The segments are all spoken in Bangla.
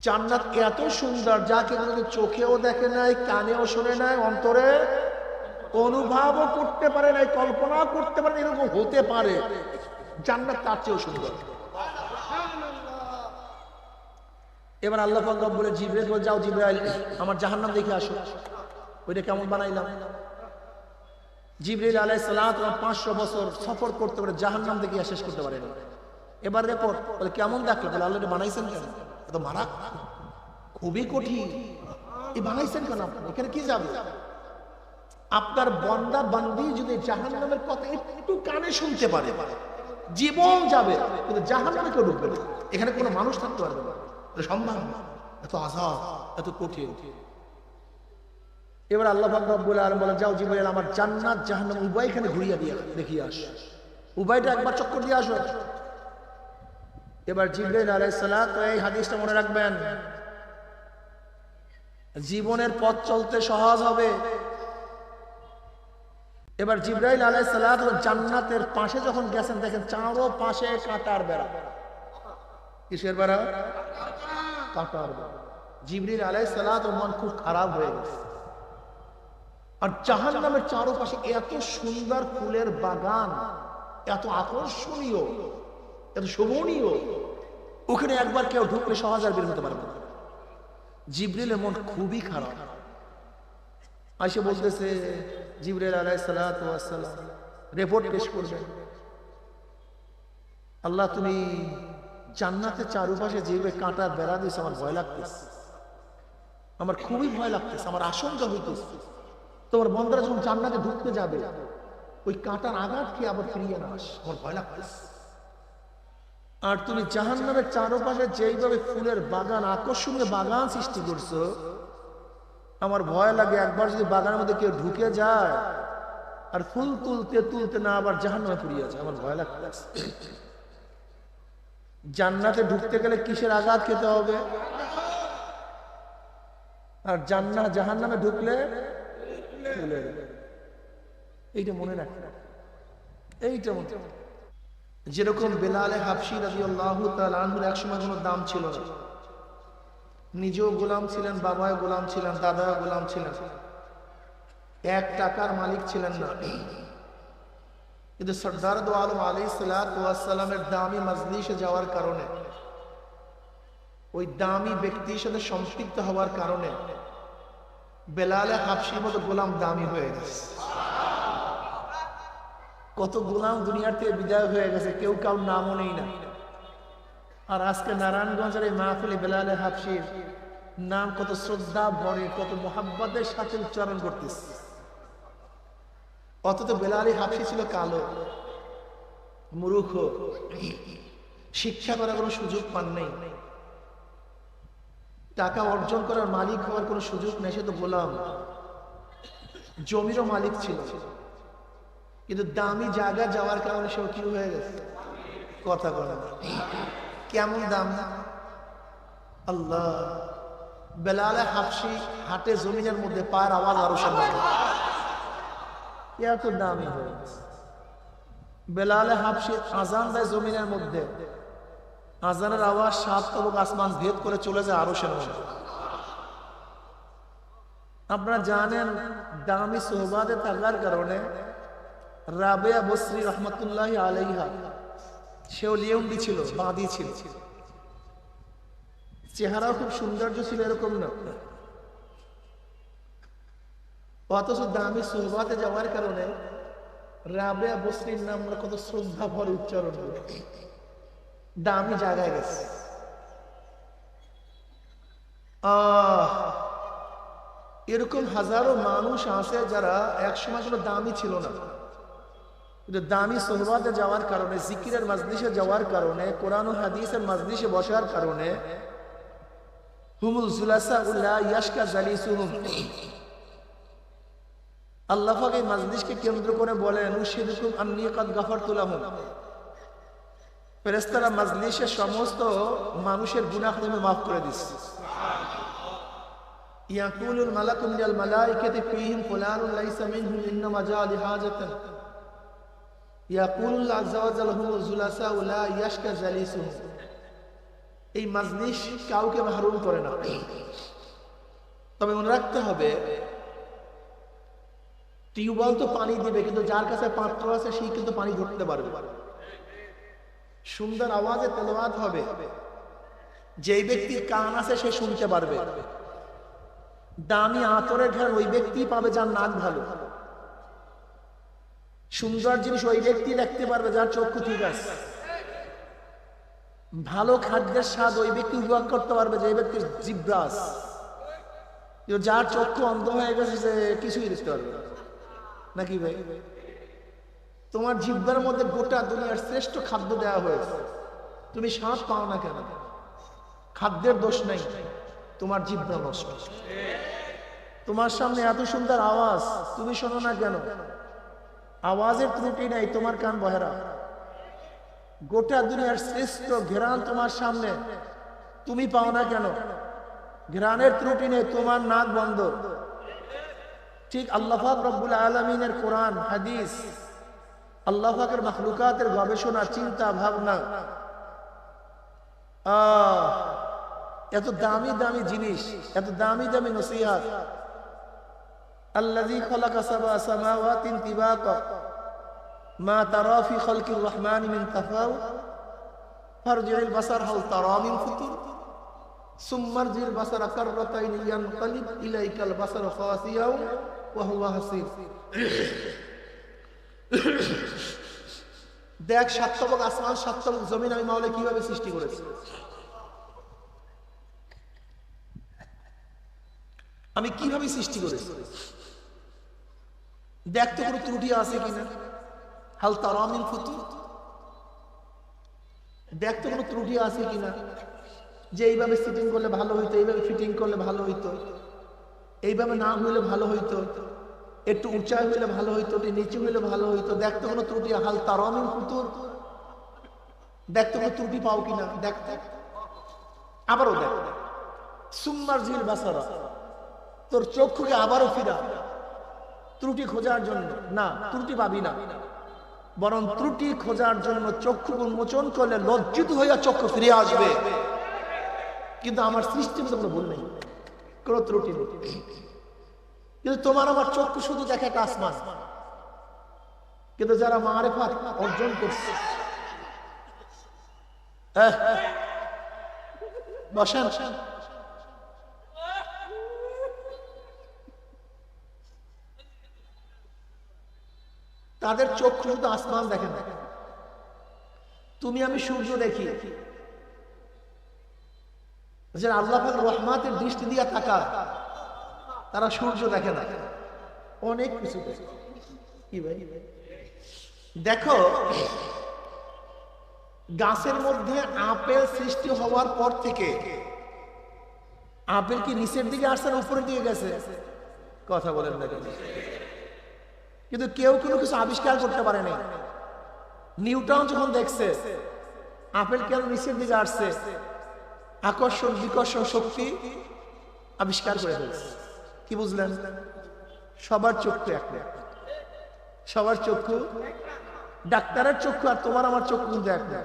জান্নাত এত সুন্দর যা কেউ চোখেও দেখে নাই, কানেও শোনে নাই, অন্তরে অনুভবও করতে পারে নাই, কল্পনা করতে পারে এরকম হতে পারে। জান্নাত তার চেয়েও সুন্দর। এবার আল্লাহ পাক রব্বুল জিবরাইল বলে, যাও জিবরাইল আমার জাহান্নাম দেখে আসো, ওইটা কেমন বানাইলাম। জিবরাইল আলাইহিস সালাম 500 বছর সফর করতে পারে, জাহান্নাম দেখে শেষ করতে পারে না। এবার রিপোর্ট বলে কেমন দেখলো, বলে আল্লাহ এটা বানাইছেন কেন, এত মারা খুবই কঠিন, এই বানাইছেন কেন আপনি, এখানে কি যাবে। আপনার বান্দা বান্দি যদি জাহান্নামের কথা একটু কানে শুনতে পারে জীবন যাবে, কিন্তু জাহান্নামে কেউ ঢুকবে না, এখানে কোনো মানুষ থাকতে পারবে না, সম্ভব না, এত আযাব এত কঠিন। এবার আল্লাহ পাক রব্বুল আলামিন বলে, যাও জিবরাইল আমার জান্নাত জাহান্নাম উভয়খানে ঘুরিয়ে দিয়ে দেখিয়ে আস, উভয়টা একবার চক্কর দিয়ে আসো। এবার জিবরাইল আলাইহিস সালাম, তো এই হাদিসটা মনে রাখবেন, জীবনের পথ চলতে সহজ হবে। এবার জিবরাইল আলাইহিস সালাম জান্নাতের পাশে যখন গেছেন, দেখেন চারো পাশে কাঁটার বেড়া। কিসের বেড়া? কাঁটার বেড়া। জিবরাইল আলাইহিস সালাম মন খুব খারাপ হয়ে গেছে। আর জাহান্নামের চারপাশে এত সুন্দর ফুলের বাগান, এত আকর্ষণীয়, এত শোভনীয়, ওখানে একবার কেউ ঢুকলে সহজ আর বের হতে পারবে না। জিবরাইলের মন খুবই খারাপ। আয়েশা বলতেছে, জিবরাইল আলাইহিস সালাতু ওয়াস সালাম রিপোর্ট পেশ করবেন, আল্লাহ তুমি জান্নাতের চারপাশে যেভাবে কাঁটার বেড়া দিয়েছে, আমার ভয় লাগতেছে, আমার খুবই ভয় লাগতেছে, আমার আশঙ্কা হইতেছে তোমার বান্দারা যখন জান্নাতে ঢুকতে যাবে ওই কাঁটার আঘাত খেয়ে আবার ফিরিয়ে না আসে, আমার ভয় লাগতেছে। আর তুমি জাহান্নামের চারপাশে যেইভাবে ফুলের বাগান, আকর্ষণীয় বাগান সৃষ্টি করছো, আমার ভয় লাগে একবার যদি বাগানের মধ্যে কেউ ঢুকে যায় আর ফুল তুলতে তুলতে না আবার জাহান্নামে ফিরিয়ে যায়, আমার ভয় লাগতেছে। জান্নাতে ঢুকতে গেলে কিসের আঘাত খেতে হবে, আর জাহান্নামে ঢুকলে এইটা মনে রাখবে, এইটা মনে। যেরকম বেলালে হাবশী রাদিয়াল্লাহু তাআলা আনহুর একসময় কোনো দাম ছিল না, নিজেও গোলাম ছিলেন, বাবাও গোলাম ছিলেন, দাদাও গোলাম ছিলেন, 1 টাকার মালিক ছিলেন না। কিন্তু সরদার দো আলম আলাইহিস সালাতু ওয়াস সালামের দামি মজলিসে যাওয়ার কারণে, ওই দামি ব্যক্তির সাথে সম্পৃক্ত হওয়ার কারণে বেলালে হাবশীর মতো গোলাম দামি হয়ে গেছে। কত গোলাম দুনিয়ার থেকে বিদায় হয়ে গেছে, কেউ কারোর নামও নেই না। আর আজকে নারায়ণগঞ্জের এই মাহফিলে বেলালে হাবশীর নাম কত শ্রদ্ধা ভরে, কত মোহাব্বতের সাথে উচ্চারণ করতেছে। অথচ বেলালে হাবশী ছিল কালো, মূর্খ, শিক্ষা করার কোনো সুযোগ পান নাই, টাকা অর্জন করার মালিক হওয়ার কোনো সুযোগ নেই, সে তো গোলাম। জমিরও মালিক ছিল, কিন্তু দামি জায়গা যাওয়ার কারণে সে কি হয়ে গেছে, কথা বলে না। কেমন দাম আল্লাহ। বেলালে হাবশী হাটে জমিনের মধ্যে পায়ের আওয়াজ আরো শোনা, এত দামি হয়ে গেছে। বেলালে হাবশী আজান দেয় জমিনের মধ্যে, আজানের আওয়াজ 7 তবক আসমান ভেদ করে চলে যায় আরো শোনা। আপনারা জানেন দামি সোহবাতে থাকার কারণে রাবেয়া বসরি রহমতুল্লাহ আলাইহা, সেও লিয়ন্ডি ছিল, বাঁধি ছিল, চেহারাও খুব সৌন্দর্য ছিল এরকম না, অথচ দামি সোহবাতে যাওয়ার কারণে রাবেয়া বসরির নাম আমরা কত শ্রদ্ধা ভরে উচ্চারণ করি, দামি জায়গায় গেছে। এরকম হাজারো মানুষ আছে যারা একসময় কোনো দামি ছিল না, কিন্তু দামি সোহবাতে যাওয়ার কারণে, জিকিরের মাজলিসে যাওয়ার কারণে, কোরআন ও হাদিসের মাজলিসে বসার কারণে হুমুল জুলাসা লা ইয়াশকা জালিসুহুম, আল্লাহ পাক এই মাজলিসকে কেন্দ্র করে বলেন উশহিদুকুম আন্নী কাদ গাফারতু লাহুম, ফেরেশতারা মাজলিসের সমস্ত মানুষের গুনাহ তুমি মাফ করে দিচ্ছে। ইয়াকুলুল মালাকু মিনাল মালাইকাতি ফীহিম ফুলানুন লাইসা মিনহুম ইন্নামা জাআ লিহাজাতিন, ইয়াকুলুল্লাহ আযজা ওয়া জাল্লা হুমুল জুলাসা লা ইয়াশকা জালিসুহুম, এই মাজলিস কাউকে মাহরুম করে না। তবে মনে রাখতে হবে, টিউবওয়েল তো পানি দিবে, কিন্তু যার কাছে পাত্র আছে সেই কিন্তু পানি ধরতে পারবে। সুন্দর আওয়াজে তেলাওয়াত হবে, যেই ব্যক্তির কান আছে সে শুনতে পারবে। দামি আতরের ঘ্রাণ ওই ব্যক্তি পাবে যার নাক ভালো। সুন্দর জিনিস ওই ব্যক্তি দেখতে পারবে যার চক্ষু ঠিক আছে। ভালো খাদ্যের স্বাদ ওই ব্যক্তি উপভোগ করতে পারবে যে ব্যক্তির জিহ্বা আছে। যার চক্ষু অন্ধ হয়ে গেছে সে কিছুই দেখতে পারবে নাকি ভাই? তোমার জিহ্বার মধ্যে গোটা দুনিয়ার শ্রেষ্ঠ খাদ্য দেওয়া হয়েছে, তুমি স্বাদ পাও না কেন? খাদ্যের দোষ নাই, তোমার জিহ্বা নষ্ট। তোমার সামনে এত সুন্দর আওয়াজ, তুমি শোনো না কেন? আওয়াজের ত্রুটি নাই, তোমার কান বহেরা। গোটা দুনিয়ার শ্রেষ্ঠ ঘ্রাণ তোমার সামনে, তুমি পাও না কেন? ঘ্রাণের ত্রুটি নেই, তোমার নাক বন্ধ। ঠিক আল্লাহ পাক রব্বুল আলামিনের কোরআন হাদিস, আল্লাহ পাকের মাখলুকাতের গবেষণা, চিন্তা ভাবনা, এত দামি দামি জিনিস, এত দামি দামি নসিহত। আল্লাযী খালাকা সাবআ সামাওয়াতিন তিবাকা মা তারা ফি খালকির রহমান মিন তাফাউত ফারজি'ল বাসার হাল তারা মিন ফুতুর সুম্মা আরজি'ল বাসারা কাররাতাইন ইয়ানকালিব ইলাইকাল বাসারু খাসিয়াও ওয়া হুয়া হাসির। দেখ, সাত তবক আসমান, সাত তবক জমিন আমি মাওলা কিভাবে সৃষ্টি করেছি। আমি কিভাবে সৃষ্টি করেছি, দেখ তো কোনো ত্রুটি আছে কিনা। হাল তারা মিন ফুতুর, দেখ তো কোনো ত্রুটি আছে কিনা, যে এইভাবে সিটিং করলে ভালো হইতো, এইভাবে ফিটিং করলে ভালো হইতো, এইভাবে না হইলে ভালো হইতো, একটু উঁচাই হইলে ভালো হইতো, একটু নিচু হইলে ভালো হইতো। দেখতে কোনো ত্রুটি, হাল তারা মিন ফুতুর, দেখতে কোনো ত্রুটি পাও কিনা, দেখতে। আবারও দেখ, সুম্মারজিল বাসারা, তোর চক্ষুকে আবারও ফিরা ত্রুটি খোঁজার জন্য। না, ত্রুটি পাবি না, বরং ত্রুটি খোঁজার জন্য চক্ষু উন্মোচন করলে লজ্জিত হইয়া চক্ষু ফিরে আসবে। কিন্তু আমার সৃষ্টির মধ্যে কোনো ভুল নেই, কোনো ত্রুটি নেই। কিন্তু তোমার আমার চক্ষু শুধু দেখে একটা আসমান। কিন্তু যারা মারেফাত অর্জন করছে, বসেন, তাদের চক্ষু শুধু আসমান দেখে না। তুমি আমি সূর্য দেখি, যে আল্লাহ পাক রহমাতের দৃষ্টি দিয়া তাকায়, তারা সূর্য দেখে না, অনেক কিছু দেখে। কি ভাই দেখো, গাছের মধ্যে আপেল সৃষ্টি হওয়ার পর থেকে আপেল কি নিচের দিকে আসছে না উপরের দিকে গেছে? কথা বলেন না কেন? কিন্তু কেউ কোনো কিছু আবিষ্কার করতে পারে নাই। নিউটন যখন দেখছে আপেল কেন নিচের দিকে আসছে, আকর্ষণ বিকর্ষণ শক্তি আবিষ্কার করে ফেলছে। কি বুঝলেন? সবার চক্ষু এক না, সবার চক্ষু, ডাক্তারের চক্ষু আর তোমার আমার চক্ষু কিন্তু এক না।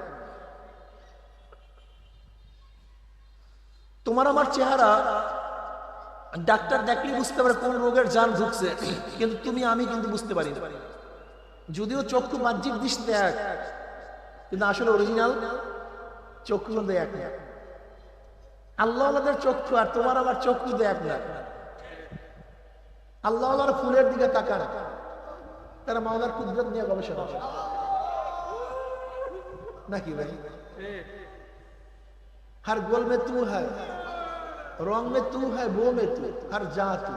তোমার আমার চেহারা ডাক্তার দেখলে বুঝতে পারে কোন রোগের জান ঢুকছে, কিন্তু তুমি আমি কিন্তু বুঝতে পারি না। যদিও চক্ষু বাহ্যিক দৃষ্টিতে এক, কিন্তু আসলে অরিজিনাল চক্ষু কিন্তু এক না। আল্লাহ আল্লাহদের চক্ষু আর তোমার আমার চক্ষু কিন্তু এক না। আল্লাহ আল্লাহর ফুলের দিকে তাকান, তারা মাওলার কুদরত নিয়ে গবেষণা করে নাকি ভাই? हर गोल में तू है, रंग में तू है, वो में तू, हर जा तू,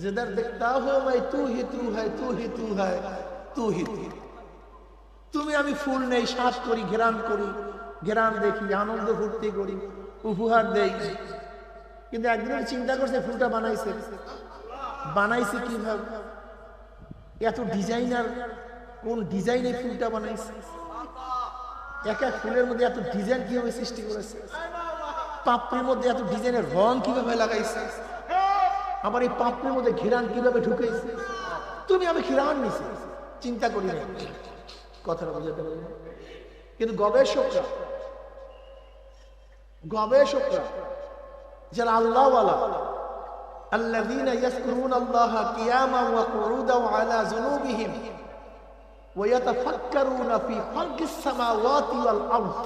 जिधर देखता हो मैं तू ही तू है, तू ही तू है, तू ही तू। তুমি আমি ফুল নেই, শ্বাস করি, ঘেরান করি, ঘেরান দেখি, আনন্দ ফুর্তি করি, উপহার দেই। কিন্তু একদিন চিন্তা করছে ফুলটা বানাইছে, বানাইছে কিভাবে? এত ডিজাইনার, কোন ডিজাইনে ফুলটা বানাইছে? এক এক ফুলের মধ্যে এত ডিজাইন কিভাবে সৃষ্টি করেছে? পাপড়ির মধ্যে এত ডিজাইনের রং কিভাবে লাগাইছে? আবার এই পাপড়ির মধ্যে ঘিরান কিভাবে ঢুকেছে? তুমি আমি ঘিরান নিছি, চিন্তা করি না, কথাটা বুঝাতে পারি না। কিন্তু গবেষকরা গবেষকরা যারা আল্লাহওয়ালা, আল্লাযীনা ইয়াযকুরুনাল্লাহা কিয়ামান ওয়া কুউদান ওয়া আলা যুনুবিহিম ওয়া ইয়াতাফাক্কারুনা ফি খালকিস সামাওয়াতি ওয়াল আরদ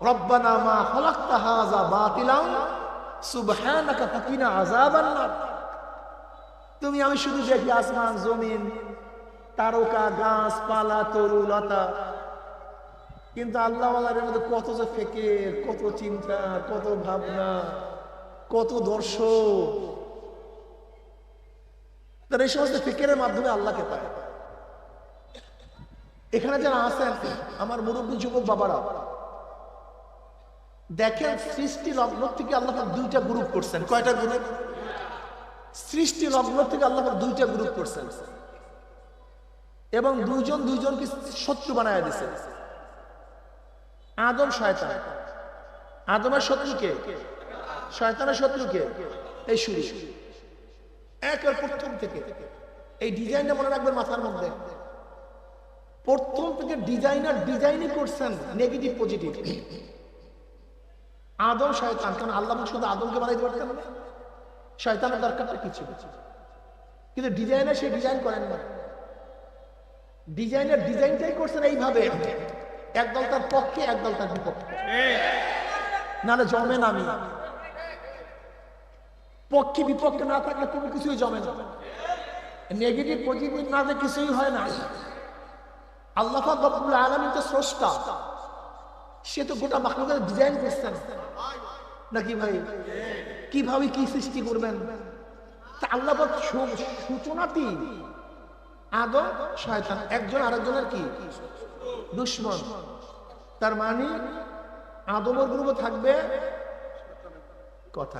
রব্বানা মা খালাকতা হাযা বাতিলান সুবহানাকা ফাকিনা আযাবান নার। তুমি আমি শুধু দেখি আসমান জমিন, তারকা, গাছপালা, তরুলতা, কিন্তু আল্লাহওয়ালাদের মধ্যে কত যে ফিকির, কত চিন্তা, কত ভাবনা, কত দর্শন। তারা এই সমস্ত ফিকিরের মাধ্যমে আল্লাহকে পায়। এখানে যারা আছেন আমার মুরব্বী যুবক বাবারা, দেখেন সৃষ্টি লগ্ন থেকে আল্লাহ দুইটা গ্রুপ করছেন। কয়টা গ্রুপ? সৃষ্টি লগ্ন থেকে আল্লাহ দুইটা গ্রুপ করছেন এবং দুইজন দুইজনকে শত্রু বানায় দিছে। আদম শয়তান। আদমের শত্রুকে, শয়তানের শত্রুকে এই শুরু একের প্রথম থেকে। এই ডিজাইনটা মনে রাখবেন মাথার মধ্যে। প্রথম থেকে ডিজাইনার ডিজাইনই করছেন নেগেটিভ পজিটিভ। আদম শয়তান, কারণ আল্লাহ শুধু আদমকে বানাইতে পারতেন না, শয়তানের দরকারটা কিছু, কিন্তু ডিজাইনার সে ডিজাইন করেন না। ডিজাইনার ডিজাইনটাই করছেন এইভাবে, একদল তার পক্ষে একদল তার বিপক্ষে, নাহলে জমে না। আমি পক্ষে বিপক্ষে না থাকলে কোনো কিছুই জমে না, নেগেটিভ পজিটিভ না থাকলে কিছুই হয় না। আল্লাহ পাক রব্বুল আলামিন তো স্রষ্টা, সে তো গোটা মাখলুকের ডিজাইন করছেন নাকি ভাই? কিভাবে কি সৃষ্টি করবেন তা আল্লাহ পাক সূচনাটি আদম শয়তান একজন আরেকজনের কি দুশমন। তার মানে আদমের গ্রুপে থাকবে কথা,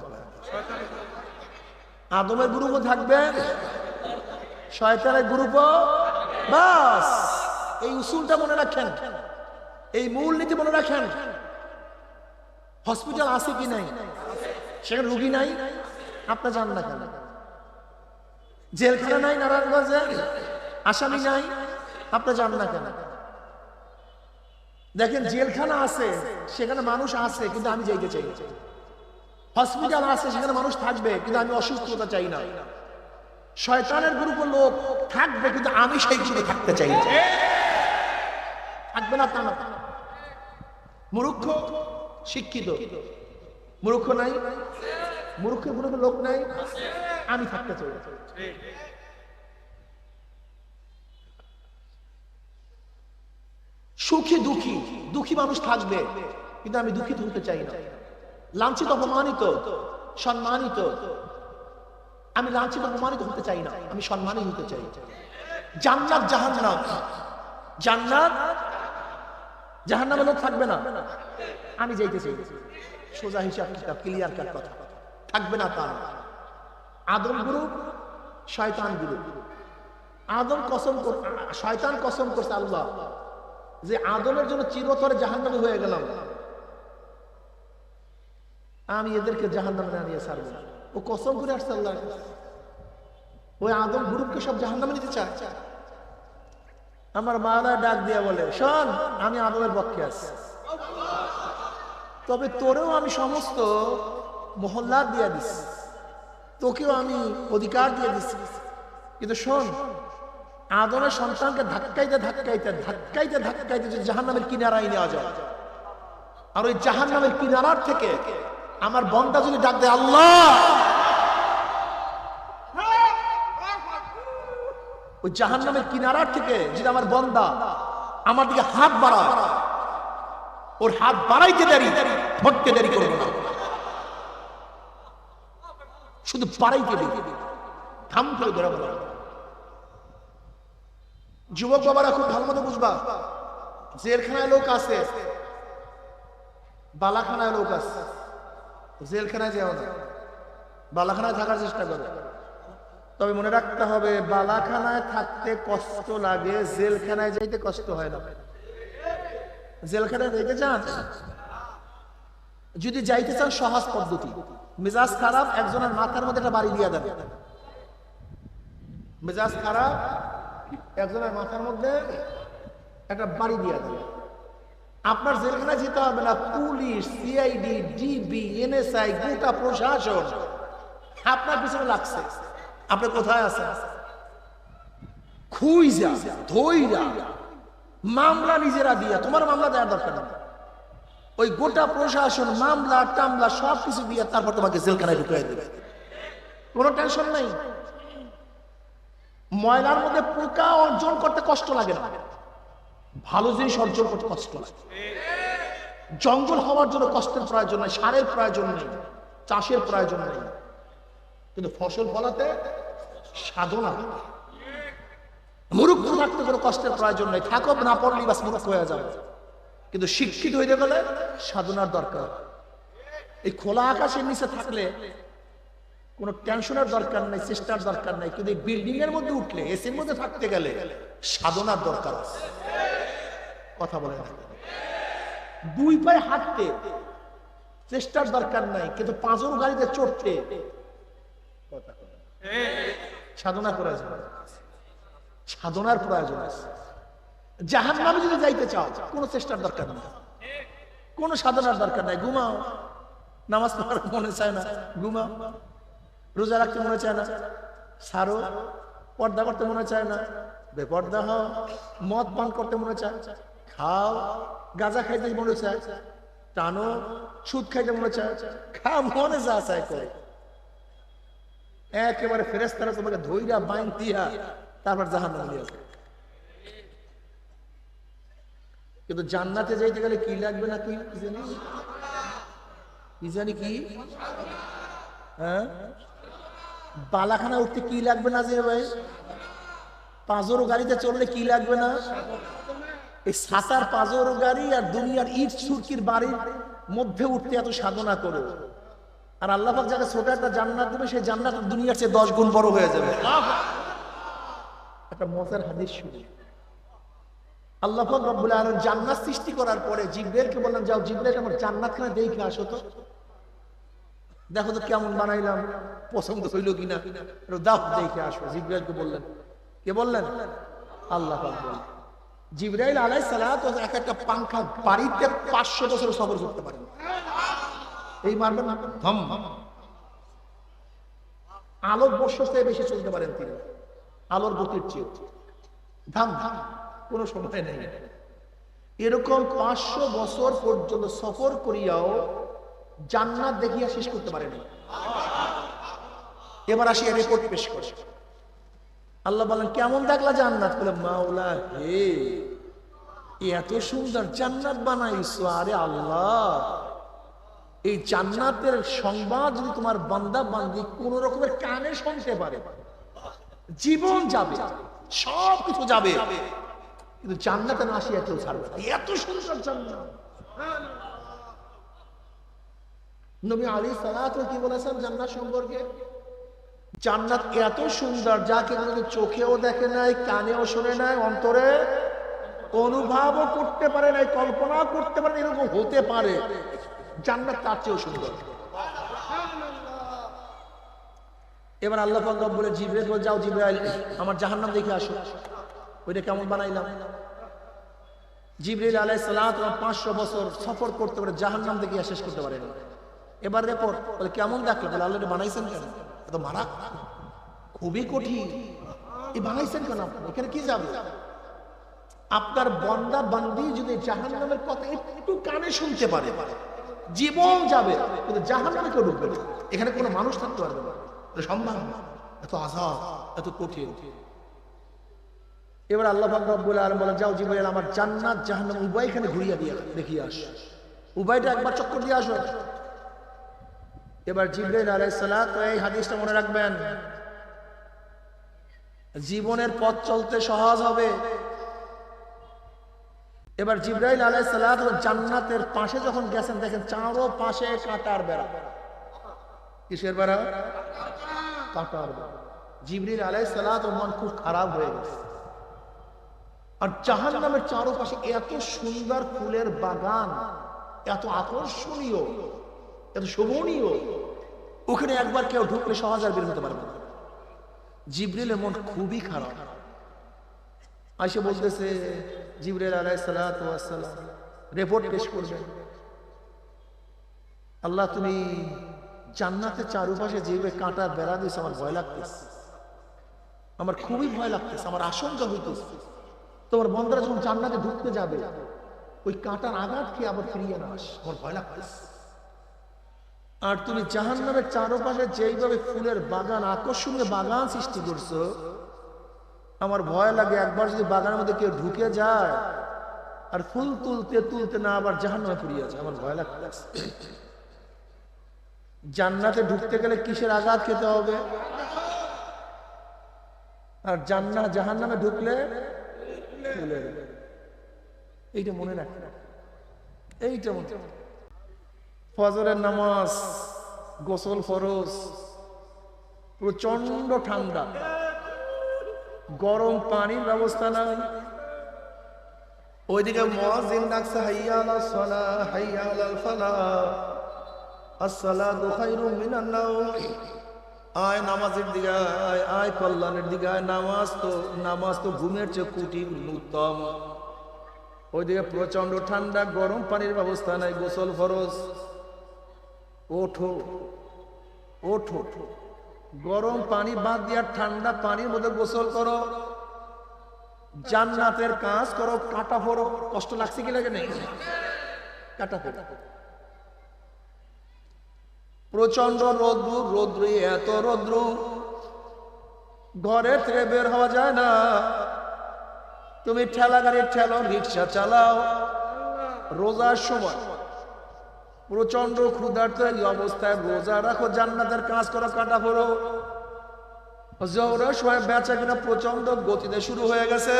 আদমের গ্রুপে থাকবে শয়তানের গ্রুপও। বাস এই উসুলটা মনে রাখেন, এই মূল নীতি মনে রাখেন। হসপিটাল আছে কি নাই? সেখানে রুগী নাই, আপনার জান না কেন? জেলখানা নাই নারায়ণগঞ্জে, আসামি নাই, আপনার জান না কেন? দেখেন জেলখানা আছে, সেখানে মানুষ আছে, কিন্তু আমি যাইতে চাই। হসপিটাল আছে, সেখানে মানুষ থাকবে, কিন্তু আমি অসুস্থতা চাই না। শয়তানের গ্রুপে লোক থাকবে, কিন্তু আমি সেই গ্রুপে থাকতে চাই। থাকবে না তা না। মূর্খ শিক্ষিত, মূর্খ নাই, মূর্খের গ্রুপে লোক নাই, আমি থাকতে চাই। সুখী দুঃখী, দুঃখী মানুষ থাকবে, কিন্তু আমি দুঃখিত হতে চাই না। লাঞ্ছিত অপমানিত সম্মানিত, আমি লাঞ্ছিত অপমানিত হতে চাই না, আমি সম্মানিত হতে চাই। জান্নাত জাহান্নাম, জান্নাত জাহান্নামে লোক থাকবে না, আমি যাইতে চাই। সোজা হিসাব কিতাব ক্লিয়ার কাট কথা। থাকবে না তা না। আদম গ্রুপ, শয়তান গ্রুপ। আদম কসম, শয়তান কসম করছে আল্লাহ যে আদমের জন্য চিরতরে জাহান্নামী হয়ে গেলাম, আমি এদেরকে জাহান্নামে না নিয়ে ছাড়বো। ও কসম করে আসছে আল্লাহ। ওই আদম গ্রুপকে সব জাহান্নামে নিতে চায়। আমার মাওলা ডাক দিয়ে বলে, শোন আমি আদমের পক্ষে আছি, তবে তোরেও আমি সমস্ত মহল্লা দিয়ে দিছি, তোকেও আমি অধিকার দিয়ে দিছি, কিন্তু শোন আদমের সন্তানকে ধাক্কাইতে ধাক্কাইতে ধাক্কাইতে ধাক্কাইতে যদি জাহান্নামের কিনারায় নেওয়া যায়, আর ওই জাহান্নামের কিনারার থেকে আমার বন্দা যদি ডাক দেয় আল্লাহ, ওই জাহান্নামের কিনারার থেকে যদি আমার বন্দা আমার দিকে হাত বাড়ায়, ওর হাত বাড়াইতে দেরি, ধরতে দেরি করবো না, শুধু বাড়াইতে দেরি, থাম করে ধরে বলো। যুবক বাবারা খুব ভালো মতো বুঝবা, জেলখানায় লোক আছে, বালাখানায় লোক আছে। জেলখানায় যাও না, বালাখানায় থাকার চেষ্টা করো। তবে মনে রাখতে হবে, বালাখানায় থাকতে কষ্ট লাগে, জেলখানায় যাইতে কষ্ট হয় না। জেলখানায় যেতে চান, যদি যাইতে চান সহজ পদ্ধতি, মেজাজ খারাপ একজনের মাথার মধ্যে একটা বাড়ি দিয়ে দেন। মেজাজ খারাপ একজনের মাথার মধ্যে একটা বাড়ি দিয়ে দেন, আপনার জেলখানায় যেতে হবে না, পুলিশ, সিআইডি, ডিবি, এনএসআই, গোটা প্রশাসন আপনার পিছনে লাগছে। আপনি কোথায় আছেন? খুইজা ধইরা মামলা নিজেরা দিয়া, তোমার মামলা দেওয়ার দরকার নেই, ওই গোটা প্রশাসন মামলা টামলা সবকিছু দিয়ে তারপর তোমাকে জেলখানায় ঢুকিয়ে দেবে, কোনো টেনশন নাই। ময়লার মধ্যে পোকা অর্জন করতে কষ্ট লাগে না, ভালো জিনিস অর্জন করতে কষ্ট লাগে। জঙ্গল হওয়ার জন্য কষ্টের প্রয়োজন নেই, সারের প্রয়োজন নেই, চাষের প্রয়োজন নেই, কিন্তু ফসল ফলাতে সাধনা। মূর্খ থাকতে কোনো কষ্টের প্রয়োজন নেই, থাকো না পড়লেই বাস মূর্খ হয়ে যাবে। কিন্তু শিক্ষিত হইতে গেলে সাধনার দরকার। এই খোলা আকাশের নিচে থাকলে কোনো টেনশনের দরকার নেই, চেষ্টার দরকার নেই, কিন্তু এই বিল্ডিং এর মধ্যে উঠলে, এসির মধ্যে থাকতে গেলে সাধনার দরকার আছে। কথা বলে না, দুই পায়ে হাঁটতে চেষ্টার দরকার নাই, কিন্তু পাঁচর গাড়িতে চড়তে সাধনা প্রয়োজন, সাধনার প্রয়োজন আছে। জাহান্নামে যদি যাইতে চাও কোনো চেষ্টার দরকার নেই, কোনো সাধনার দরকার নাই। ঘুমাও, নামাজ পড়ার মনে চায় না ঘুমাও, রোজা রাখতে মনে চায় না সারো, পর্দা করতে মনে চায় না বেপর্দা হও, মদ পান করতে মনে চায় খাও, গাঁজা খাইতে মনে চায় টানো, সুদ খাইতে মনে চায় খা, মনে যা চায় করে। একেবারে ফেরেশতারা তোমাকে ধইরা বাইন দিয়া তারপর জাহান্নামে নিয়ে যাবে। কিন্তু জান্নাতে যাইতে গেলে কি লাগবে না কি জানি, কি জানি কি, হ্যাঁ বালাখানা উঠতে কি লাগবে না যে ভাই, পাঁচরো গাড়িতে চললে কি লাগবে না, এই সাতার পাঁচরো গাড়ি আর দুনিয়ার ইট সুরকির বাড়ির মধ্যে উঠতে এত সাধনা করো। আর আল্লাহ পাক যাকে ছোট একটা জান্নাত দেবে, সেই জান্নাত দুনিয়ার চেয়ে 10 গুণ বড় হয়ে যাবে। একটা মজার হাদিস শুনি, আল্লাহ পাক রব্বুল আলামিন জান্নাত সৃষ্টি করার পরে জিবরাইলকে বললেন, যাও জিবরাইল আমার জান্নাতখানা দেখে আসো তো, দেখো তো কেমন বানাইলাম, পছন্দ হইল কিনা, দাও দেখে আসো। জিবরাইলকে বললেন, কে বললেন? আল্লাহ পাক বললেন। জিবরাইল আলাইহিস সালাত এক একটা পাংখা বাড়িতে 500 বছর সফর করতে পারেন, এই মারবেন ধম, আলোর বর্ষের চেয়ে বেশি চলতে পারেন তিনি, আলোর গতির চেয়ে ধাম ধাম, কোনো সময় নেই। এরকম 500 বছর পর্যন্ত সফর করিয়াও জান্নাত দেখিয়া শেষ করতে পারেনি। এবার আসি রিপোর্ট পেশ করে। আল্লাহ বলেন, কেমন দেখলা জান্নাত? বলে, মাওলা হে, এত সুন্দর জান্নাত বানাইছো। আরে আল্লাহ, এই জান্নাতের সংবাদ যদি তোমার বান্দা বান্দি কোন রকমের কানে শুনতে পারে, জীবন যাবে, সব কিছু যাবে, কিন্তু জান্নাতে না আসিয়া কেউ ছাড়বে না। এত সুন্দর জান্নাত। নবী আলাইহিস সালাতু কি বলেছেন জান্নাত সম্পর্কে? জান্নাত এত সুন্দর যা কেউ চোখেও দেখে নাই, কানেও শোনে নাই, অন্তরে অনুভবও করতে পারে নাই, কল্পনা করতে পারে, এরকম হতে পারে। জান্নাত তার চেয়েও সুন্দর। এবার আল্লাহ পাক রব্বুল জিবরাইল বলে, যাও জিবরাইল আমার জাহান্নাম দেখে আসো, ওইটা কেমন বানাইলাম। জিবরাইল আলাইহিস সালাত 500 বছর সফর করতে পারে, জাহান্নাম দেখে শেষ করতে পারে না। এবার রিপোর্ট, বলে কেমন দেখলো? বলে, আল্লাহ বানাইছেন কেন? এত মারা খুবই কঠিন, এই বানাইছেন কেন আপনি? এখানে কি যাবে? আপনার বান্দা বান্দি যদি জাহান্নামের কথা একটু কানে শুনতে পারে, জীবন যাবে, কিন্তু জাহান্নামে কেউ ঢুকবে না। এখানে কোনো মানুষ থাকতে পারবে না, সম্ভব না, এত আযাব, এত কঠিন। এবার আল্লাহ পাক রব্বুল আলামিন বলেন, যাও জিবরাইল আমার জান্নাত জাহান্নাম উভয়খানে ঘুরিয়ে দিয়ে দেখিয়ে আসো, উভয়টা একবার চক্কর দিয়ে আসো। এবার জিবরাইল আলাইহিস সালাত, এই হাদিসটা মনে রাখবেন, জীবনের পথ চলতে সহজ হবে। এবার জিবরাইল আলাইহিস সালাত জান্নাতের পাশে যখন গেছেন, দেখেন চারো পাশে কাঁটার বেড়া। কিসের বেড়া? কাঁটার বেড়া। জিবরাইল আলাইহিস সালাত মন খুব খারাপ হয়ে গেছে। আর জাহান্নামের চারপাশে এত সুন্দর ফুলের বাগান, এত আকর্ষণীয়, এত শোভনীয়, ওখানে একবার কেউ ঢুকলে সহজ আর বের হতে পারবে না। জিবরাইলের মন খুবই খারাপ। আয়েশা বলতেছে, জিবরাইল আলাইহিস সালাতু ওয়াস সালাম রিপোর্ট পেশ করবেন। আল্লাহ তুমি জান্নাতের চারপাশে যেভাবে কাঁটার বেড়া দিয়েছে, আমার ভয় লাগতেছে, আমার খুবই ভয় লাগতেছে, আমার আশঙ্কা হইতেছে তোমার বন্ধুরা যখন জান্নাতে ঢুকতে যাবে ওই কাঁটার আঘাত কি আবার ফিরিয়ে না আস, আমার ভয় লাগতেছে। আর তুমি জাহান্নামের চারপাশে যেইভাবে ফুলের বাগান, আকর্ষণীয় বাগান সৃষ্টি করছো, আমার ভয় লাগে একবার যদি বাগানের মধ্যে কেউ ঢুকে যায় আর ফুল তুলতে তুলতে না আবার জাহান্নামে ফিরিয়ে যায়, আমার ভয় লাগতেছে। জান্নাতে ঢুকতে গেলে কিসের আঘাত খেতে হবে? আর জাহান্নামে ঢুকলে ফুলের। এইটা মনে রাখবে, এইটা মনে। ফজরের নামাজ, গোসল ফরজ, প্রচন্ড ঠান্ডা, গরম পানির ব্যবস্থা নাই। ওইদিকে মুয়াজ্জিন ডাকছে হাইয়া আলাস সালাহ হাইয়া আলাল ফালাহ, আসসালাতু খায়রুম মিনান নাওম। আয় নামাজের দিকে আয়, আয় কল্যাণের দিকে আয়। নামাজ তো ঘুমের চেয়ে কোটি উত্তম। ওইদিকে প্রচন্ড ঠান্ডা, গরম পানির ব্যবস্থা নাই, গোসল ফরজ। ওঠো ওঠো, গরম পানি বাদ দিয়া ঠান্ডা পানির মধ্যে গোসল করো, জান্নাতের কাজ করো, কাটা ফোড়ো। কষ্ট লাগছে কি লাগে? নেই, কাটা ফোড়ো। প্রচন্ড রৌদ্র, এত রৌদ্র ঘরের থেকে বের হওয়া যায় না। তুমি ঠেলা গাড়ি ঠেলো, রিক্সা চালাও, রোজার সময় প্রচন্ড ক্ষুধার্ত এই অবস্থায় রোজা রাখো, জান্নাতের কাজ করো, কাটা ফোড়ো। জোহরের সময় বেচা কিনা প্রচন্ড গতিতে শুরু হয়ে গেছে,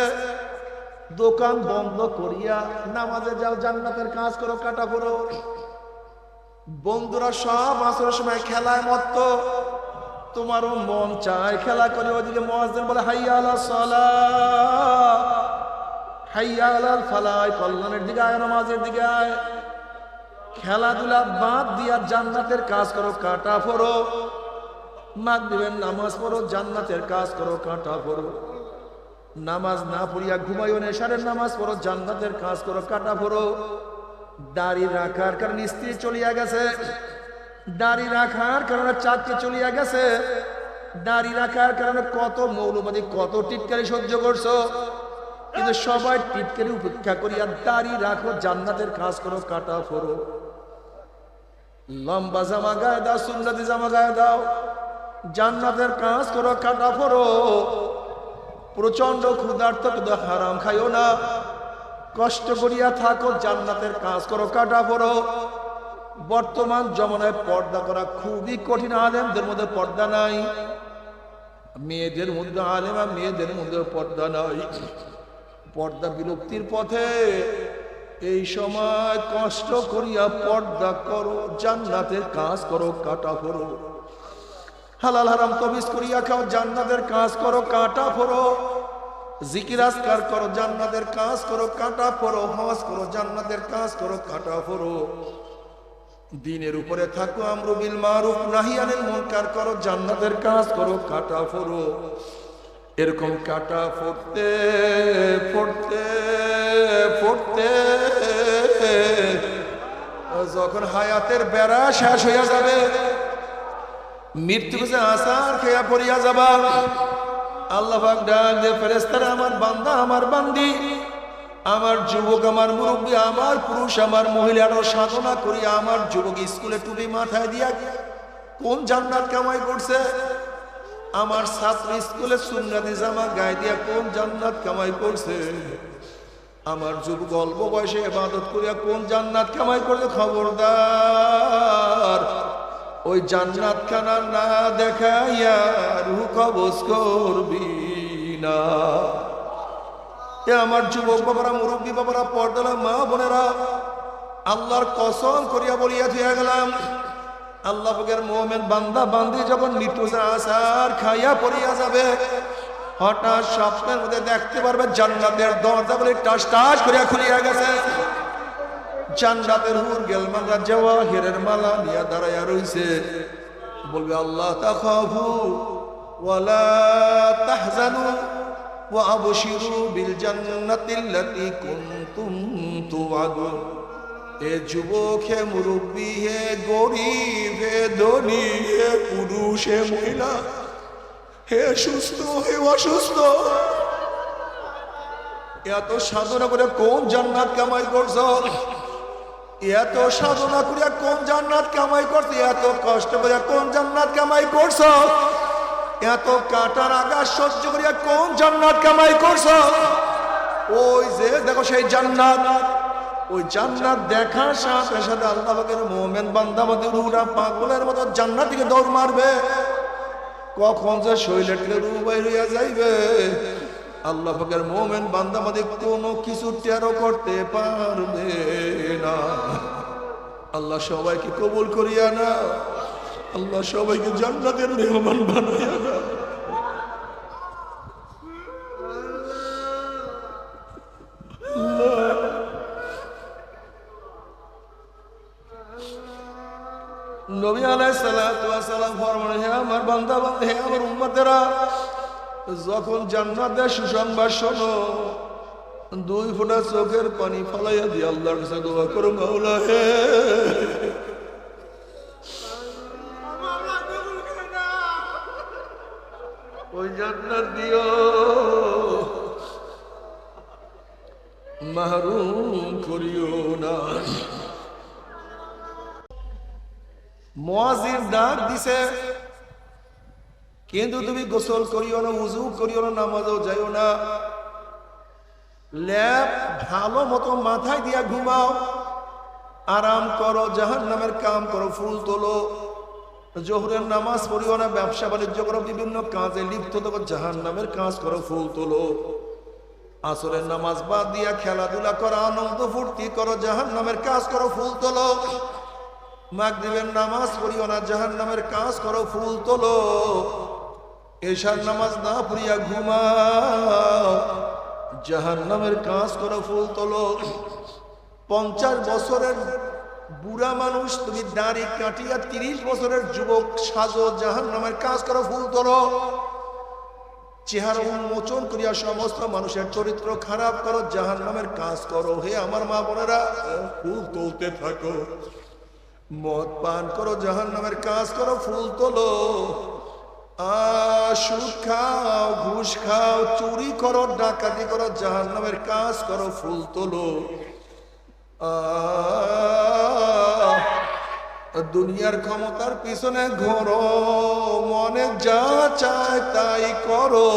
দোকান বন্ধ করিয়া নামাজে যাও, জান্নাতের কাজ করো, কাটা ফোড়ো। বন্ধুরা সব আসরের সময় খেলায় মত্ত, তোমারও মন চায় খেলা করে। ওদিকে মুয়াজ্জিন বলে হাইয়া আলাস সালাহ হাইয়া আলাল ফালাহ, কল্যাণের দিকে আয়, নামাজের দিকে আয়। খেলাধুলা বাদ দিয়া জান্নাতের কাজ করো, কাটা ফোড়ো। মাগরিবের নামাজ পড়ো, জান্নাতের কাজ করো, কাটা ফোড়ো। নামাজ না পড়িয়া ঘুমাইও না, এশারের নামাজ পড়ো, জান্নাতের কাজ করো, কাটা ফোড়ো। দাড়ি রাখার কারণে স্ত্রী চলিয়া গেছে, দাড়ি রাখার কারণে চাকরি চলিয়া গেছে, দাড়ি রাখার কারণে কত মৌলবাদী, কত টিটকারি সহ্য করছো, কিন্তু সবাই টিটকারি উপেক্ষা করিয়া দাড়ি রাখো, জান্নাতের কাজ করো, কাটা ফোড়ো। লম্বা জামা গায়ে দাও, সুন্নতি জামা গায়ে দাও, জান্নাতের কাজ করো, কাটা ফোড়ো। প্রচন্ড ক্ষুধার্ত, কিন্তু হারাম খাইও না, কষ্ট করিয়া থাকো, জান্নাতের কাজ করো, কাটা ফোড়ো। বর্তমান জমানায় পর্দা করা খুবই কঠিন, আলেমদের মধ্যে পর্দা নাই, মেয়েদের মধ্যে আলেমা, মেয়েদের মধ্যে পর্দা নাই। পর্দা বিলুপ্তির পথে, এই সময় কষ্ট করিয়া পর্দা করো, জান্নাতের কাজ করো, কাটা ফোড়ো। হালাল হারাম তমিজ করিয়া খাও, জান্নাতের কাজ করো, কাটা ফোড়ো। জিকির আজকার করো, জান্নাতের কাজ করো, কাটা ফোড়ো। হজ করো, জান্নাতের কাজ করো, কাটা ফোড়ো। দিনের উপরে থাকো, আমরু বিল মারুফ নাহি আনিল মুনকার করো, জান্নাতের কাজ করো, কাটা ফোড়ো। এরকম কাটা ফোড়তে ফোড়তে ফোড়তে যখন হায়াতের বেড়া শেষ হইয়া যাবে, মৃত্যু আসার খেয়া পড়িয়া যাবা, আল্লাহ পাক ডাক দে, ফেরেশতারা, আমার বান্দা, আমার বান্দি, আমার যুবক, আমার মুরব্বী, আমার পুরুষ, আমার মহিলারও সাধনা করিয়া আমার যুবক স্কুলে টুপি মাথায় দিয়া কোন জান্নাত কামাই করছে, আমার ছাত্র স্কুলে সুন্নতি জামা গায়ে দিয়া কোন জান্নাত কামাই করছে, আমার যুবক অল্প বয়সে ইবাদত করিয়া কোন জান্নাত কামাই করছে। খবরদার, ওই জান্নাত খানা না দেখাইয়া রূহ কবজ করবি না। আমার যুবক বাবারা, মুরব্বী বাবারা, পর্দালা মা বোনেরা, আল্লাহর কসম করিয়া বলিয়া দিয়া গেলাম, আল্লাহ পাকের মুমিন বান্দা বান্দি যখন মৃত্যু আসার খাইয়া পড়িয়া যাবে, হঠাৎ স্বপ্নের মধ্যে দেখতে পারবে জান্নাতের দরজা বলে টাস টাস করিয়া খুলিয়া গেছে, জান্নাতের হুর গেলমানরা জাওয়াহিরের মালা নিয়ে দাঁড়াইয়া রইছে, বলবে আল্লাহ তাখাফু ওয়ালা তাহজানু ওয়া আবশিরু বিল জান্নাতিল্লাতী কুনতুম তুআদুন। এ যুবক হে মুরব্বী হে গরিব হে ধনী হে পুরুষ হে মহিলা হে সুস্থ হে অসুস্থ, এত সাধনা করে কোন জান্নাত কামাই করছ? এত সাধনা করে কোন জান্নাত কামাই করছ? এত কষ্ট করে কোন জান্নাত কামাই করছ? এত কাটার আঘাত সহ্য করিয়া কোন জান্নাত কামাই করছ? ওই যে দেখো সেই জান্নাত, ওই জান্নাত দেখার সাথে সাথে আল্লাহ পাকের মুমিন বান্দা আমাদের রূহটা পাগলের মতো জান্নাত দিকে দৌড় মারবে। কখন যে শরীরে থেকে রূহ বাইর হইয়া যাইবে আল্লাহ পাকের মুমিন বান্দা আমাদের কোনো কিছু টেরও করতে পারবে না। আল্লাহ সবাইকে কবুল করিয়া না, আল্লাহ সবাইকে জান্নাতের মেহমান বানাইয়া না। নবী আলাইহিস সালাতু ওয়াস সালাম ফরমান, হে আমার বান্দা বান্দা, হে আমার উম্মতেরা, যখন জান্নাতের সুসংবাদ শোনো, 2 ফোঁটা চোখের পানি ফলাইয়া দিয়ে আল্লাহর কাছে দোয়া করো, মাওলা হে ওই জান্নাত দিও, মাহরুম করিও না। মুয়াজ্জিন ডাক দিছে, কিন্তু তুমি গোসল করিও না, উযু করিও না, নামাজও যাইও না, লেপ ভালো মতো মাথায় দিয়া ঘুমাও, আরাম করো, জাহান্নামের কাম করো, ফুল তোলো, জোহরের নামাজ পড়িও না, ব্যবসা বাণিজ্য করো, বিভিন্ন কাজে লিপ্ত থাকো, জাহান্নামের কাজ করো, ফুল তোলো, আসরের নামাজ বাদ দিয়া খেলাধুলা করো, আনন্দ ফুর্তি করো, জাহান্নামের কাজ করো, ফুল তোলো, মাগরিবের নামাজ পড়িও না, জাহান্নামের কাজ করো, ফুল তোলো, এশার নামাজ না পড়িয়া ঘুমাও, জাহান্নামের কাজ করো, ফুল তোলো। 50 বছরের বুড়া মানুষ তুমি দাড়ি কাটিয়া 30 বছরের যুবক সাজো, জাহান্নামের কাজ করো, ফুল তোলো, চেহারা উন্মোচন করিয়া সমস্ত মানুষের চরিত্র খারাপ করো, জাহান্নামের কাজ করো। হে আমার মা বোনেরা, ফুল তুলতে থাকো, মদ পান করো, জাহান্নামের কাজ করো, ফুল তোলো, সুদ খাও, ঘুষ খাও, চুরি করো, ডাকাতি করো, জাহান্নামের কাজ করো, ফুল তোলো। দুনিয়ার ক্ষমতার পিছনে ঘোরো, মনে যা চায় তাই করো,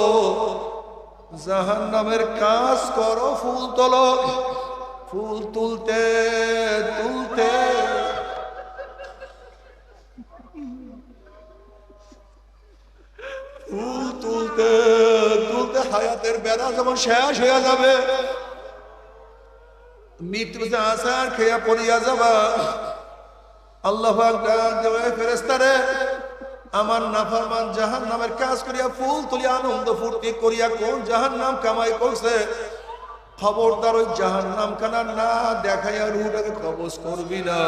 জাহান্নামের কাজ করো, ফুল তোলো। ফুল তুলতে তুলতে ফুল তুলতে তুলতে হায়াতের বেলা যখন শেষ হইয়া যাবে, মৃত্যুতে আসার খেয়া পড়িয়া যাবা, আল্লাহ পাক ডাক দেবে, ফেরেশতারে, আমার নাফরমান জাহান্নামের কাজ করিয়া ফুল তুলিয়া আনন্দ ফুর্তি করিয়া কোন জাহান্নাম কামাই করছে, খবরদার ওই জাহান্নাম খানা না দেখাইয়া রূহটাকে কবজ করবি না।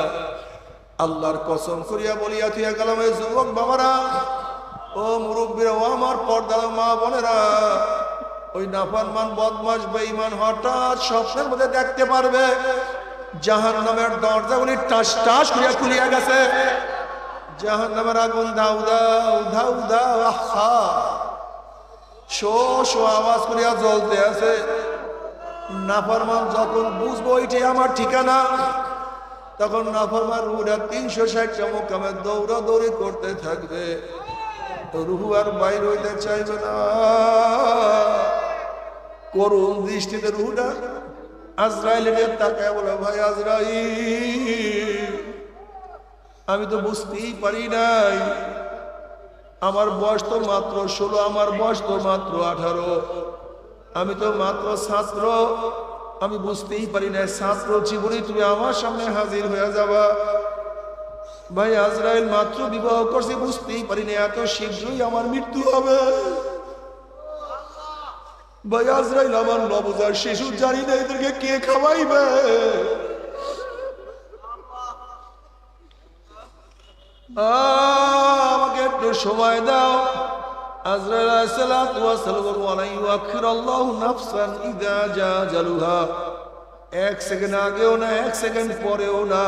আল্লাহর কসম করিয়া বলিয়া থিয়া গেলাম, এই যুবক বাবারা, ও মুরব্বীরা, ও আমার পর্দার মা বোনেরা, ওই নাফরমান বদমাশ বেঈমান হঠাৎ স্বপ্নের মধ্যে দেখতে পারবে জাহান্নামের দরজাগুলি টাস টাস করিয়া খুলিয়া গেছে, জাহান্নামের আগুন দাউ দাউ দাউ দাউ আহা শো শো আওয়াজ করিয়া জ্বলতে আছে। নাফরমান যখন বুঝবো এটি আমার ঠিকানা, তখন নাফরমান রুহটা 360টা মোকামে দৌড়াদৌড়ি করতে থাকবে, রুহ আর বাইর হইতে চাইবে না। করুণ দৃষ্টিতে রুহটা আজরাইলের তাকায় বলে, ভাই আজরাইল, আমি তো বুঝতেই পারি নাই, আমার বয়স তো মাত্র 16, আমার বয়স তো মাত্র 18, আমি তো মাত্র ছাত্র, আমি বুঝতেই পারি না, ছাত্র জীবনে তুমি আমার সামনে হাজির হয়ে যাবা। ভাই আজরাইল, মাত্র বিবাহ করছে, বুঝতেই পারি না এত শীঘ্রই আমার মৃত্যু হবে। ভাই আজরাইল, আমার নবজাত শিশু, জানি না এদেরকে কে খাওয়াইবে, আমাকে একটু সময় দাও। আজরাইল আলাইহিস সালাতু ওয়াস সালাম, ওয়া লা ইউআখিরুল্লাহু নাফসান ইযা জা আজালুহা, এক সেকেন্ড আগেও না, এক সেকেন্ড পরেও না,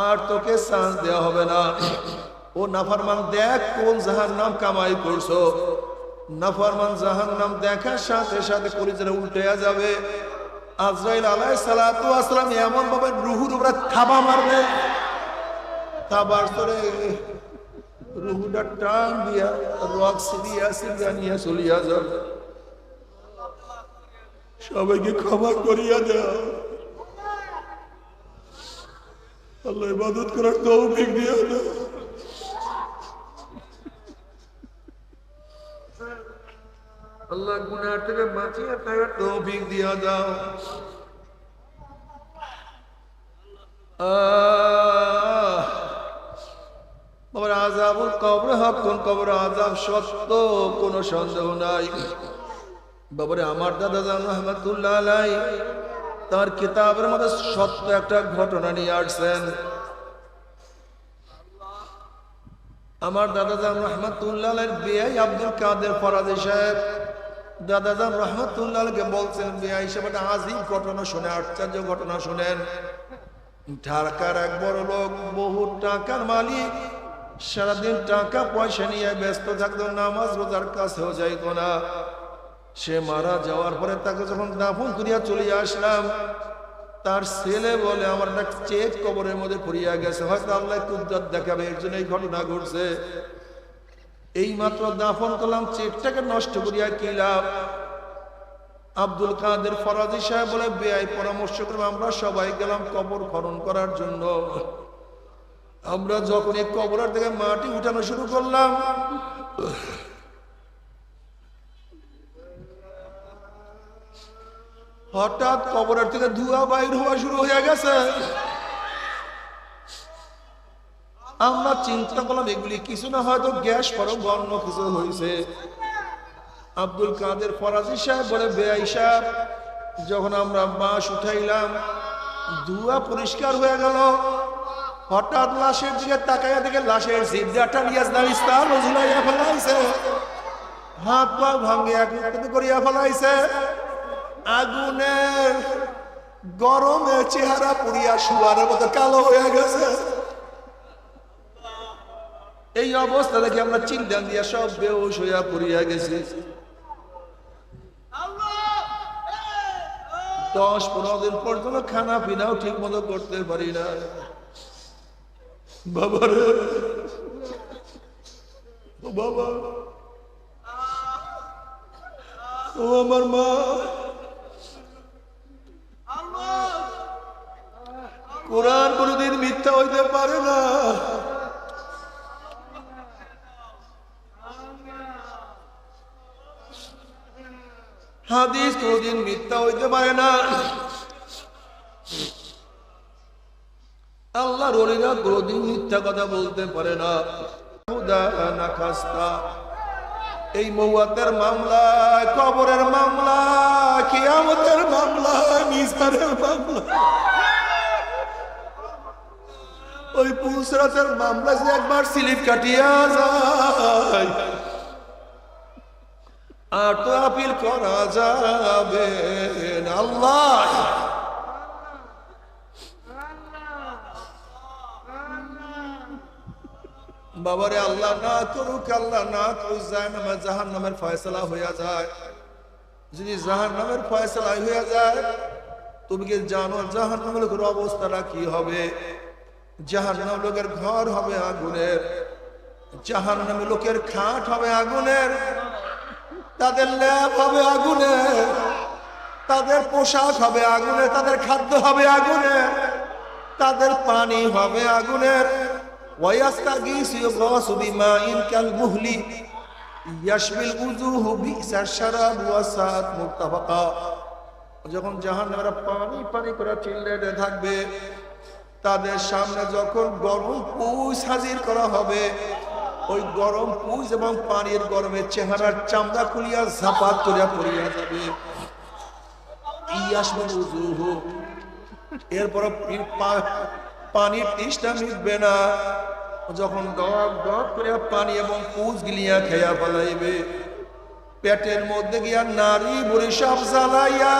আর তোকে চান্স দেওয়া হবে না। ও নাফরমান, দেখ কোন জাহান্নাম কামাই করছো। নাফরমান জাহান্নাম দেখার সাথে সাথে কলিজাটা উল্টে যাবে। আজরাইল আলাইহিস সালাতু ওয়াস সালাম এমন ভাবে রুহুর উপরে থাবা মারবে, থাবার পরে রুহুটা টান দিয়া রক সিরিয়া সিরিয়া নিয়ে চলিয়া যাবে। সবাইকে ক্ষমা করিয়া দাও। আল্লাহ ইবাদত করার তৌফিক দিয়া দাও। আল্লাহ গুনাহ থেকে বাঁচিয়ে থাকার তৌফিক দিয়া দাও। বাবার আযাবুল কবর হাক্কুন, কবর আযাব সত্য, কোনো সন্দেহ নাই। বাবারে আমার দাদা জান রহমাতুল্লাহ আলাইহি তার কিতাবের মধ্যে সত্য একটা ঘটনা নিয়ে আসছেন। আমার দাদা জান রহমাতুল্লাহ আলাইহির বিয়াই আব্দুল কাদের ফরাজি সাহেব দাদা জান রহমাতুল্লাহ আলাইহিকে বলছেন, বিয়াই সাহেব একটা আজীব ঘটনা শুনে, আশ্চর্য ঘটনা শুনেন। ঢাকার এক বড় লোক, বহু টাকার মালিক, সারাদিন টাকা পয়সা নিয়ে ব্যস্ত থাকতো, নামাজ রোজার কাছেও যাইতো না। সে মারা যাওয়ার পরে তাকে যখন দাফন করিয়া চলে আসলাম, তার ছেলে বলে আমার একটা চেক কবরের মধ্যে পড়িয়া গেছে, হয়তো আল্লাহ কুদরত দেখাবে, এর জন্য এই ঘটনা ঘটছে। এই মাত্র দাফন করলাম, চেকটাকে নষ্ট করিয়া কি লাভ? আব্দুল কাদের ফরাজি সাহেব বলে, বেআই পরামর্শ করলাম, আমরা সবাই গেলাম কবর খনন করার জন্য। আমরা যখন এই কবরের থেকে মাটি উঠানো শুরু করলাম, হঠাৎ কবরের থেকে ধোঁয়া বাইর হওয়া শুরু হয়ে গেছে। আমরা চিন্তা করলাম এগুলি কিছু না, হয়তো গ্যাস পরগণ্য কিছু হয়েছে। আব্দুল কাদের ফরাজি সাহেব বলে, বেআই সাহেব, যখন আমরা বাঁশ উঠাইলাম, ধোঁয়া পরিষ্কার হয়ে গেল। হঠাৎ লাশের দিকে তাকাইয়া দেখে লাশের জিহ্বাটা নিয়ে ইস্তার ঝুলাইয়া ফেলাইছে, হাত পা ভাঙ্গে একত্রিত করিয়া ফেলাইছে। আগুনের গরমে চেহারা পুড়িয়া শুয়ারের মতো কালো হয়ে গেছে। এই অবস্থা দেখে আমরা চিন্তা দিয়া সব বেহুশ হইয়া পড়িয়া গেছি। 10-15 দিন পর্যন্ত খানা পিনাও ঠিক মতো করতে পারি না। বাবারে, ও বাবা, ও আমার মা, কোরআন কোনদিন মিথ্যা হইতে পারে না। হাদিস কোনদিন মিথ্যা হইতে পারে না। আল্লাহর ওলিরা কোনদিন মিথ্যা কথা বলতে পারে না। এই মওয়াতের মামলা, কবরের মামলা, কিয়ামতের মামলা, মিজানের মামলা, ওই পুসরাতের মামলা যে একবার স্লিপ কাটিয়া যায়, আর তো আপিল করা যাবে না। আল্লাহ বাবারে, আল্লাহ না করুক, আল্লাহ না করুক, জাহান্নামের ফয়সালা হইয়া যায়। যদি জাহান্নামের ফয়সালা হইয়া যায়, তুমি কি জানো জাহান্নামের লোকের অবস্থাটা কি হবে? জাহান্নাম লোকের ঘর হবে আগুনের, জাহান্নামের লোকের খাট হবে আগুনের, তাদের ল্যাপ হবে আগুনের, তাদের পোশাক হবে আগুনের, তাদের খাদ্য হবে আগুনের, তাদের পানি হবে আগুনের। যখন জাহান্নামীরা পানি পানি করে চিল্লাতে থাকবে, তাদের সামনে যখন গরম পুষ হাজির করা হবে, ওই গরম পুষ এবং পানির গরমে চেহারার চামড়া খুলিয়া ঝাপাত করিয়া পড়িয়া যাবে। এরপর পানির তৃষ্ণা মিটবে না, যখন ডক ডক করিয়া পানি এবং পুষ গিলিয়া খেয়া ফেলাইবে। পেটের মধ্যে গিয়া নারী বুড়ি সব জ্বালাইয়া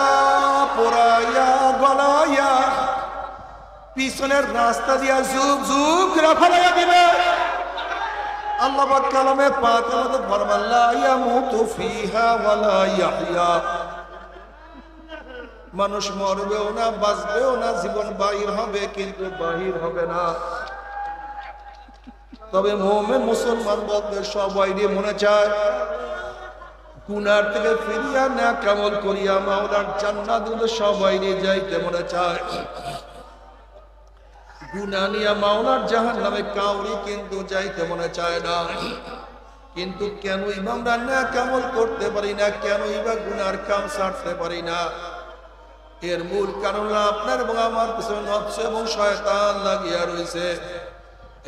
পোড়াইয়া গলাইয়া পিছনের রাস্তা দিয়া ঝুপ ঝুপ করে ফেলাইয়া দিবে। আল্লাহ পাক কালামে পাকের মধ্যে ফরমান লা ইয়ামুতু ফিহা ওয়ালা ইয়াহইয়া, মানুষ মরবেও না বাঁচবেও না, জীবন বাহির হবে কিন্তু বাহির হবে না। তবে মুমিন মুসলমান বলতে সবাই মনে চায় গুনার থেকে ফিরিয়া নেক আমল করিয়া মাওলার জান্নাত সবাই যাইতে মনে চায়। গুনাহ নিয়া মাওলার জাহান্নামে কাউরি কিন্তু যাইতে মনে চায় না। কিন্তু কেনই বা আমরা নেক আমল করতে পারি না, কেনই বা গুনার কাম ছাড়তে পারি না? এর মূল কারণ আপনার এবং আমার পিছনে নফস এবং শয়তান লাগিয়া রয়েছে।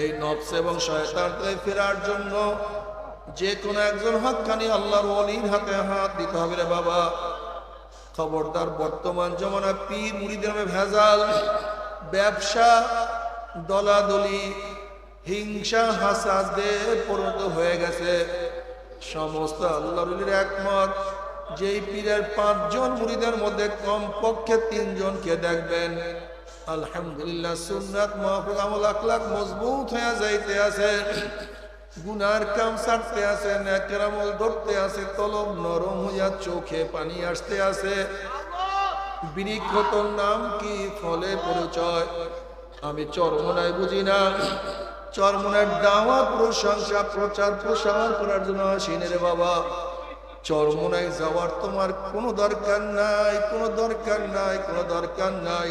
এই নফস এবং শয়তান থেকে ফেরার জন্য যে কোনো একজন হক্কানি আল্লাহর ওলির হাতে হাত দিতে হবে রে বাবা। খবরদার, বর্তমান জমানা পীর মুরিদের নামে ভেজাল, ব্যবসা, দলাদলি, হিংসা, হাসাদে পরিণত হয়ে গেছে। সমস্ত আল্লাহর ওলির একমত, যেই পীরের 5 জন মুরিদের মধ্যে কমপক্ষে 3 জনকে দেখবেন আলহামদুলিল্লাহ সুন্নাত মুআফিক আমল আখলাক মজবুত হয়ে যাইতে আছে, গুনার কাম ছাড়তে আছে, নেকের আমল ধরতে আছে, কলম নরম হইয়া চোখে পানি আসতে আছে। বৃক্ষতর নাম কি, ফলে পরিচয়। আমি চরমনায় বুঝি না, চরমনার দাওয়াত প্রশংসা প্রচার প্রসার করার জন্য আসিনি রে বাবা। চরমনায় যাওয়ার তোমার কোনো দরকার নাই, কোনো দরকার নাই, কোনো দরকার নাই।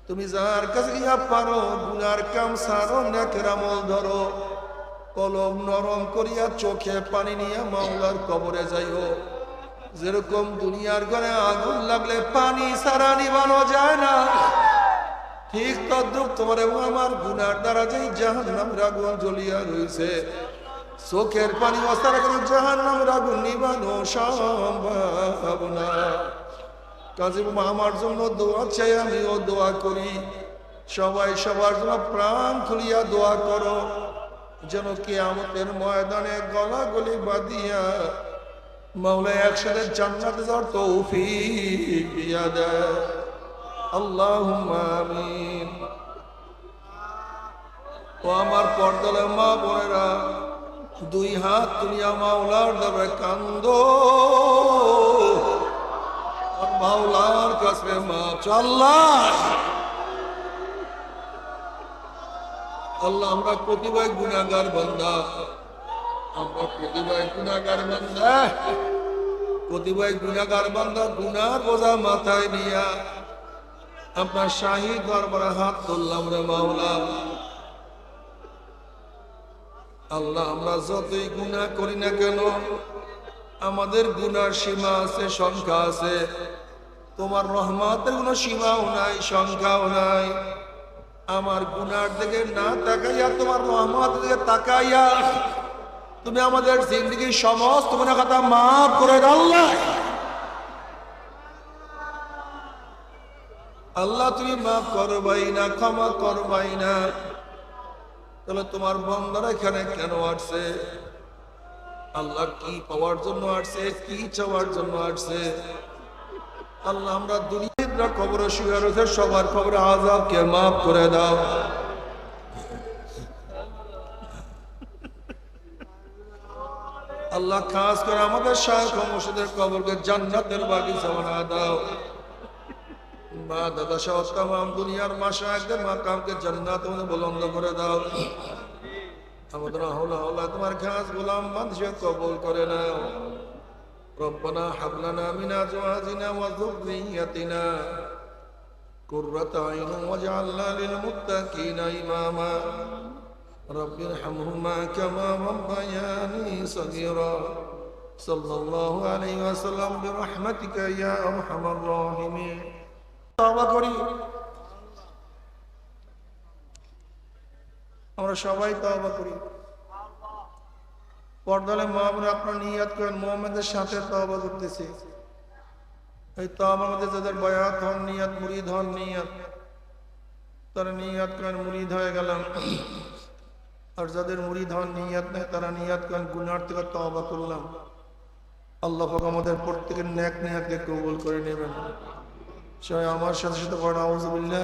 তুমি যার কাছে গিয়া পারো গুনার কাম ছাড়ো, নেকের আমল ধরো, কলম নরম করিয়া চোখে পানি নিয়ে মাওলার কবরে যাইও। যেরকম দুনিয়ার ঘরে আগুন লাগলে পানি ছাড়া নিবানো যায় না, ঠিক তদ্রুপ তোমার এবং আমার গুনার দ্বারা যেই জাহান্নামের আগুন জ্বলিয়া রয়েছে, চোখের পানি অস্তারা করে জাহান্নামের আগুন নিবানো সম্ভব না। কাজে আমার জন্য দোয়া চাই, আমিও দোয়া করি। সবাই সবার জন্য প্রাণ খুলিয়া দোয়া করো, যেন কিয়ামতের ময়দানে গলাগলি বাঁধিয়া মাওলা একসাথে জান্নাতে যাওয়ার তৌফিক দিয়া দেয়। আল্লাহুম্মা আমিন। ও আমার পর্দার মা বোনেরা, 2 হাত তুলিয়া মাওলার দরবারে কান্দো, মাওলার কাছে মাপ চাও। আল্লাহ আমরা প্রতিভায় গুনাহগার বান্দা, আমরা প্রতিভায় গুনাহগার বান্দা, প্রতিভায় গুনাহগার বান্দা, গুনার বোঝা মাথায় নিয়া আপনার শাহী দরবারে হাত তুললাম রে মাওলা। আল্লাহ আমরা যতই গুনাহ করি না কেন, আমাদের গুনার সীমা আছে, সংখ্যা আছে। তোমার রহমতের কোনো সীমাও নাই, সংখ্যাও নাই। আমার গুনার দিকে না তাকাইয়া তোমার রহমতের দিকে তাকাইয়া তুমি আমাদের জিন্দগির সমস্ত গুনাহ খাতা মাফ করে দাও। আল্লাহ তুমি মাফ করবাই না, ক্ষমা করবাই না। তাহলে তোমার বান্দারা এখানে কেন আসছে? আল্লাহ কি পাওয়ার জন্য আসছে, কি চাওয়ার জন্য আসছে? আল্লাহ আমরা দুনিয়ার কবরে শুয়ে রয়েছে, সবার কবরে আযাবকে মাফ করে দাও। আল্লাহ খাস করে আমাদের শায়খ ও মুর্শিদের কবরকে জান্নাতের বাগিচা বানা দাও। মা দাদা সহ তামাম দুনিয়ার মাশায়েখদের মাকামকে জান্নাতের মধ্যে বুলন্দ করে দাও। আমাদের হাওলা তোমার খাস গোলাম মানুষকে কবুল করে নাও। ربنا هب لنا من ازواجنا وذريتنا قرة اعين واجعلنا للمتقين اماما رب ارحمهما كما ربياني صغيرا صلى الله عليه وسلم برحمتك يا ارحم الراحمين তওবা করি আমরা সবাই তওবা করি পর্দালে মুআমিন আপনার নিয়ত করেন মুহাম্মদের সাথে তওবা করতেছি এই তওবার মধ্যে যাদের বায়াত হন নিয়ত মুরিদ হন নিয়ত তারা নিয়ত করেন মুরিদ হয়ে গেলাম আর যাদের মুরিদ হন নিয়ত নেই তারা নিয়ত করেন গুনার থেকে তওবা করলাম আল্লাহ পাক আমাদের প্রত্যেকের নেক নিয়াতকে কবুল করে নেবেন। সবাই আমার সাথে সাথে পড়েন আউযু বিল্লাহ।